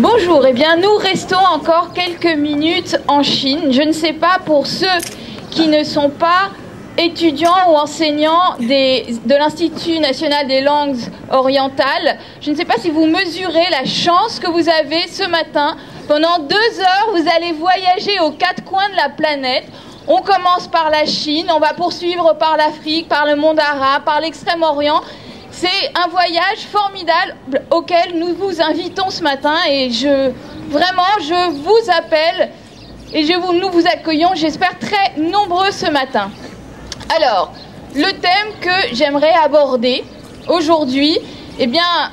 Bonjour, eh bien nous restons encore quelques minutes en Chine. Je ne sais pas pour ceux qui ne sont pas étudiants ou enseignants de l'Institut national des langues orientales, je ne sais pas si vous mesurez la chance que vous avez ce matin. Pendant 2 heures, vous allez voyager aux 4 coins de la planète. On commence par la Chine, on va poursuivre par l'Afrique, par le monde arabe, par l'Extrême-Orient. C'est un voyage formidable auquel nous vous invitons ce matin et je vous appelle et nous vous accueillons, j'espère, très nombreux ce matin. Alors, le thème que j'aimerais aborder aujourd'hui, eh bien,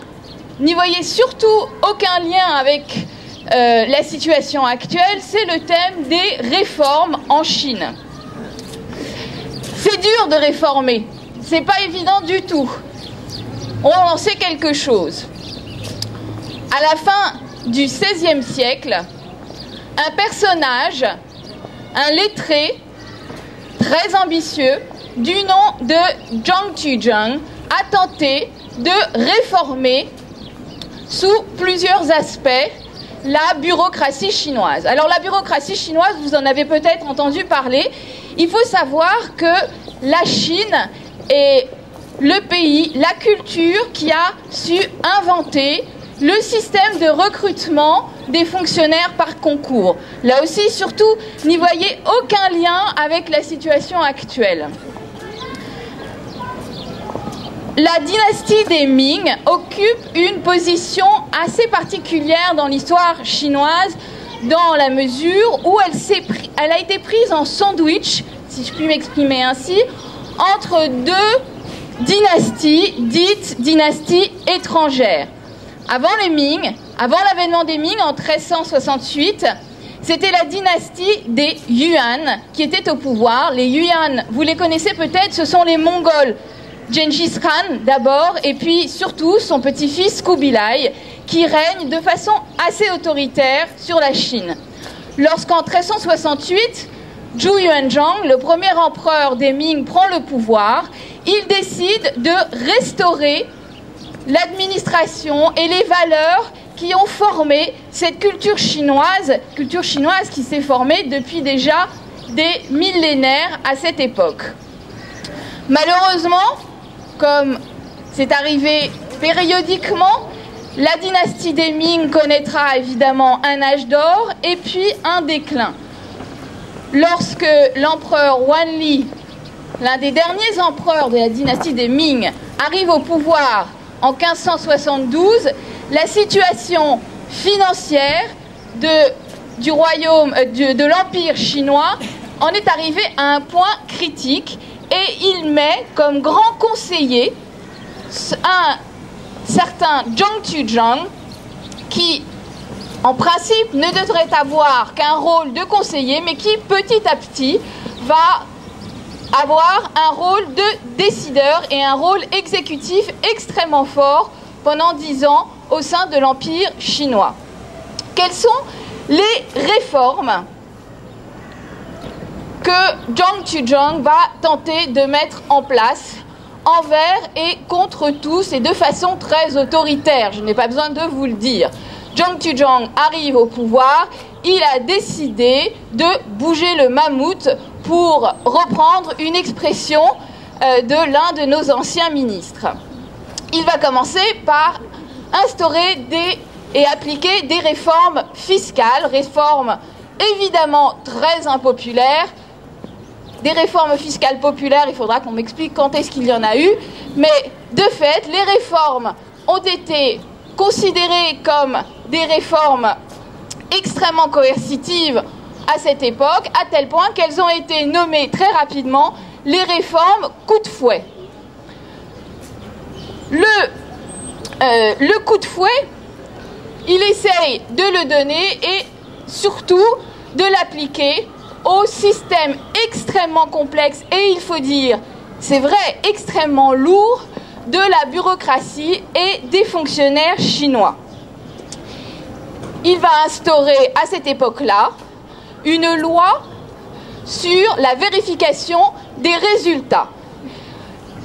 n'y voyez surtout aucun lien avec la situation actuelle, c'est le thème des réformes en Chine. C'est dur de réformer, c'est pas évident du tout. On en sait quelque chose. À la fin du XVIe siècle, un personnage, un lettré très ambitieux, du nom de Zhang Tuzheng, a tenté de réformer sous plusieurs aspects la bureaucratie chinoise. Alors la bureaucratie chinoise, vous en avez peut-être entendu parler. Il faut savoir que la Chine est le pays, la culture qui a su inventer le système de recrutement des fonctionnaires par concours. Là aussi, surtout, n'y voyez aucun lien avec la situation actuelle. La dynastie des Ming occupe une position assez particulière dans l'histoire chinoise, dans la mesure où elle a été prise en sandwich, si je puis m'exprimer ainsi, entre deux dynastie, dite dynastie étrangère. Avant les Ming, avant l'avènement des Ming en 1368, c'était la dynastie des Yuan qui était au pouvoir. Les Yuan, vous les connaissez peut-être, ce sont les Mongols. Gengis Khan d'abord, et puis surtout son petit-fils Kubilai, qui règne de façon assez autoritaire sur la Chine. Lorsqu'en 1368, Zhu Yuanzhang, le premier empereur des Ming, prend le pouvoir, il décide de restaurer l'administration et les valeurs qui ont formé cette culture chinoise qui s'est formée depuis déjà des millénaires à cette époque. Malheureusement, comme c'est arrivé périodiquement, la dynastie des Ming connaîtra évidemment un âge d'or et puis un déclin. Lorsque l'empereur Wanli, l'un des derniers empereurs de la dynastie des Ming, arrive au pouvoir en 1572, la situation financière de l'Empire chinois en est arrivée à un point critique et il met comme grand conseiller un certain Zhang Tuzheng qui, en principe, ne devrait avoir qu'un rôle de conseiller, mais qui, petit à petit, va avoir un rôle de décideur et un rôle exécutif extrêmement fort pendant 10 ans au sein de l'Empire chinois. Quelles sont les réformes que Zhang Tuzheng va tenter de mettre en place envers et contre tous et de façon très autoritaire? Je n'ai pas besoin de vous le dire. Zhang Tuzheng arrive au pouvoir, il a décidé de bouger le mammouth, pour reprendre une expression de l'un de nos anciens ministres. Il va commencer par instaurer et appliquer des réformes fiscales, réformes évidemment très impopulaires. Des réformes fiscales populaires, il faudra qu'on m'explique quand est-ce qu'il y en a eu, mais de fait, les réformes ont été considérées comme des réformes extrêmement coercitives à cette époque, à tel point qu'elles ont été nommées très rapidement les réformes coup de fouet. Le coup de fouet, il essaye de le donner et surtout de l'appliquer au système extrêmement complexe et, il faut dire, c'est vrai, extrêmement lourd de la bureaucratie et des fonctionnaires chinois. Il va instaurer à cette époque-là une loi sur la vérification des résultats.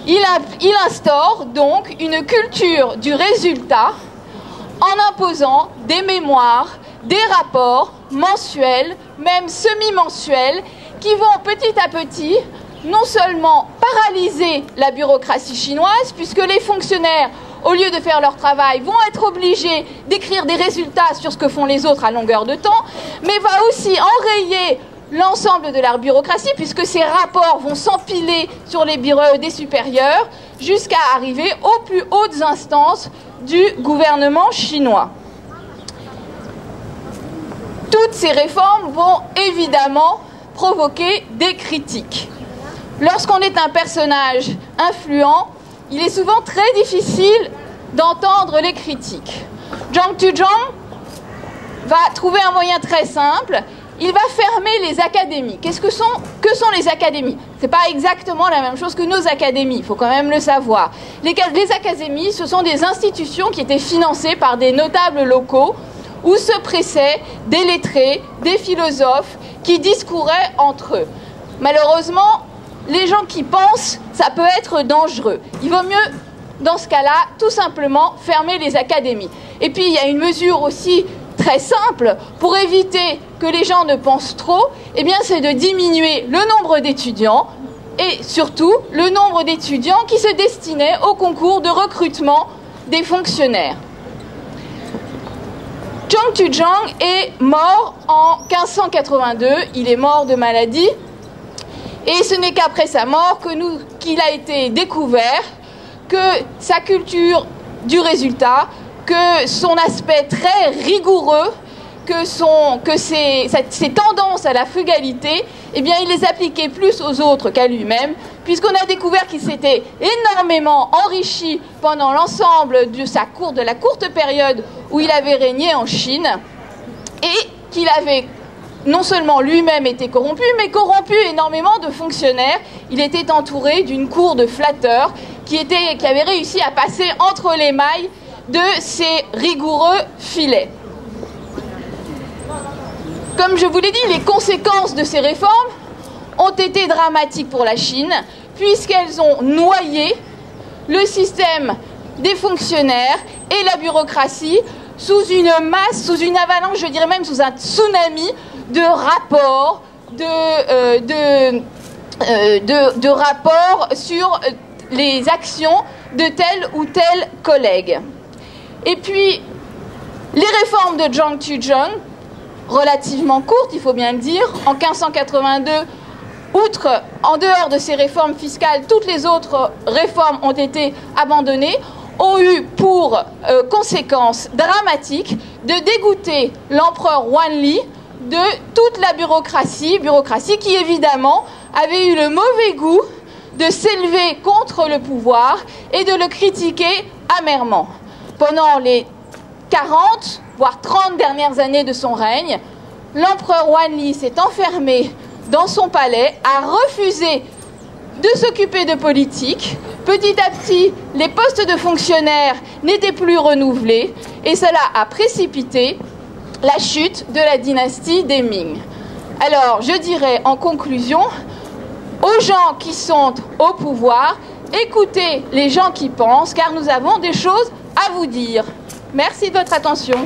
Il instaure donc une culture du résultat en imposant des mémoires, des rapports mensuels, même semi-mensuels, qui vont petit à petit non seulement paralyser la bureaucratie chinoise, puisque les fonctionnaires, au lieu de faire leur travail, vont être obligés d'écrire des résultats sur ce que font les autres à longueur de temps, mais va aussi enrayer l'ensemble de la bureaucratie, puisque ces rapports vont s'empiler sur les bureaux des supérieurs, jusqu'à arriver aux plus hautes instances du gouvernement chinois. Toutes ces réformes vont évidemment provoquer des critiques. Lorsqu'on est un personnage influent, il est souvent très difficile d'entendre les critiques. Zhang Tuozhang va trouver un moyen très simple. Il va fermer les académies. Que sont les académies? Ce n'est pas exactement la même chose que nos académies, il faut quand même le savoir. Les académies, ce sont des institutions qui étaient financées par des notables locaux où se pressaient des lettrés, des philosophes qui discouraient entre eux. Malheureusement, les gens qui pensent, ça peut être dangereux. Il vaut mieux, dans ce cas-là, tout simplement fermer les académies. Et puis, il y a une mesure aussi très simple pour éviter que les gens ne pensent trop, eh bien, c'est de diminuer le nombre d'étudiants et surtout le nombre d'étudiants qui se destinaient au concours de recrutement des fonctionnaires. Zhang Tuozhang est mort en 1582, il est mort de maladie. Et ce n'est qu'après sa mort qu'il a été découvert que sa culture du résultat, que son aspect très rigoureux, que ses tendances à la frugalité, eh bien, il les appliquait plus aux autres qu'à lui-même, puisqu'on a découvert qu'il s'était énormément enrichi pendant l'ensemble de la courte période où il avait régné en Chine, et qu'il avait non seulement lui-même été corrompu, mais corrompu énormément de fonctionnaires. Il était entouré d'une cour de flatteurs qui avait réussi à passer entre les mailles de ces rigoureux filets. Comme je vous l'ai dit, les conséquences de ces réformes ont été dramatiques pour la Chine, puisqu'elles ont noyé le système des fonctionnaires et la bureaucratie sous une masse, sous une avalanche, je dirais même sous un tsunami de rapports, de rapports sur les actions de tel ou tel collègue. Et puis, les réformes de Zhang Tuozhang, relativement courtes, il faut bien le dire, en 1582, en dehors de ces réformes fiscales, toutes les autres réformes ont été abandonnées, ont eu pour conséquence dramatique de dégoûter l'empereur Wanli de toute la bureaucratie qui évidemment avait eu le mauvais goût de s'élever contre le pouvoir et de le critiquer amèrement. Pendant les 40, voire 30 dernières années de son règne, l'empereur Wanli s'est enfermé dans son palais, a refusé de s'occuper de politique. Petit à petit, les postes de fonctionnaires n'étaient plus renouvelés et cela a précipité la chute de la dynastie des Ming. Alors, je dirais en conclusion, aux gens qui sont au pouvoir, écoutez les gens qui pensent, car nous avons des choses à vous dire. Merci de votre attention.